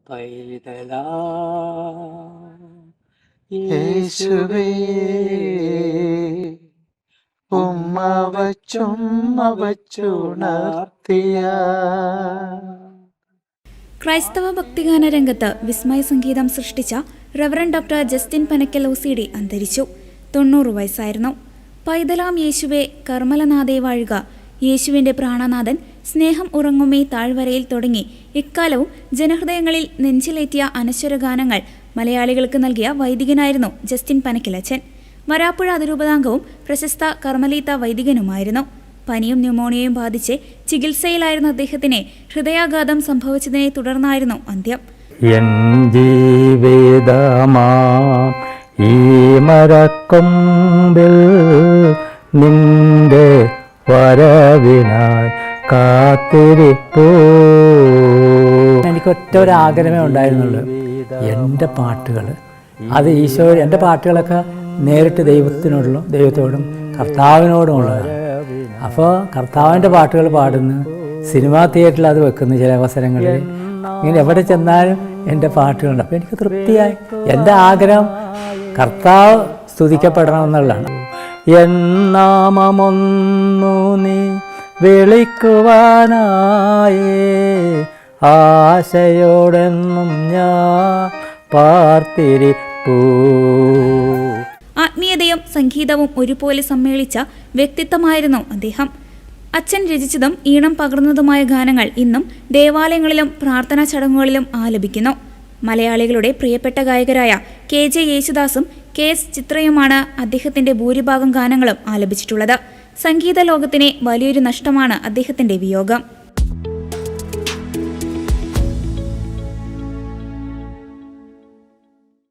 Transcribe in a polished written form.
പൈതലാ യേശുവേ ഉമ്മ വച്ചുണർത്തിയ. ക്രൈസ്തവ ഭക്തിഗാന രംഗത്ത് വിസ്മയ സംഗീതം സൃഷ്ടിച്ച reverend doctor Justin Panakkal OCD അന്തരിച്ചു. 90 വയസ്സായിരുന്നു. പൈതലാം യേശുവേ കർമ്മലനാഥേ വാഴുക, യേശുവിൻ്റെ പ്രാണനാഥൻ, സ്നേഹം ഉറങ്ങുമേ താഴ്വരയിൽ തുടങ്ങി ഇക്കാലവും ജനഹൃദയങ്ങളിൽ നെഞ്ചിലേറ്റിയ അനശ്വര ഗാനങ്ങൾ മലയാളികൾക്ക് നൽകിയ വൈദികനായിരുന്നു ജസ്റ്റിൻ പനക്കലച്ചൻ. വരാപ്പുഴ അതിരൂപതാംഗവും പ്രശസ്ത കർമ്മലീത്ത വൈദികനുമായിരുന്നു. പനിയും ന്യൂമോണിയയും ബാധിച്ച് ചികിത്സയിലായിരുന്ന അദ്ദേഹത്തിന് ഹൃദയാഘാതം സംഭവിച്ചതിനെ തുടർന്നായിരുന്നു അന്ത്യം. എൻ ജീവിതമാം ഈ മരക്കൊമ്പിൽ നിന്റെ വരവിനായി കാത്തിരിപ്പൂ. എനിക്കൊറ്റ ഒരു ആഗ്രഹമേ ഉണ്ടായിരുന്നുള്ളൂ, എൻ്റെ പാട്ടുകൾ അത് ഈശോ, എൻ്റെ പാട്ടുകളൊക്കെ നേരിട്ട് ദൈവത്തോടും കർത്താവിനോടുമുള്ളതാണ്. അപ്പോൾ കർത്താവിൻ്റെ പാട്ടുകൾ പാടുന്നു, സിനിമാ തിയേറ്ററിൽ അത് വെക്കുന്നു, ചില അവസരങ്ങളിൽ ഇങ്ങനെ എവിടെ ചെന്നാലും എൻ്റെ പാട്ടുകളുണ്ട്. അപ്പോൾ എനിക്ക് തൃപ്തിയായി. എൻ്റെ ആഗ്രഹം കർത്താവ് സ്തുതിക്കപ്പെടണമെന്നുള്ളതാണ്. എന്നാമമൊന്നു നീ വിളിക്കുവാനായി ആശയോടെന്നും ഞാൻ പാർത്തിരിപ്പൂ. ആത്മീയതയും സംഗീതവും ഒരുപോലെ സമ്മേളിച്ച വ്യക്തിത്വമായിരുന്നു അദ്ദേഹം. അച്ഛൻ രചിച്ചതും ഈണം പകർന്നതുമായ ഗാനങ്ങൾ ഇന്നും ദേവാലയങ്ങളിലും പ്രാർത്ഥനാ ചടങ്ങുകളിലും ആലപിക്കുന്നു. മലയാളികളുടെ പ്രിയപ്പെട്ട ഗായകരായ KJ യേശുദാസും KS ചിത്രയുമാണ് അദ്ദേഹത്തിന്റെ ഭൂരിഭാഗം ഗാനങ്ങളും ആലപിച്ചിട്ടുള്ളത്. സംഗീത ലോകത്തിന് വലിയൊരു നഷ്ടമാണ് അദ്ദേഹത്തിന്റെ വിയോഗം.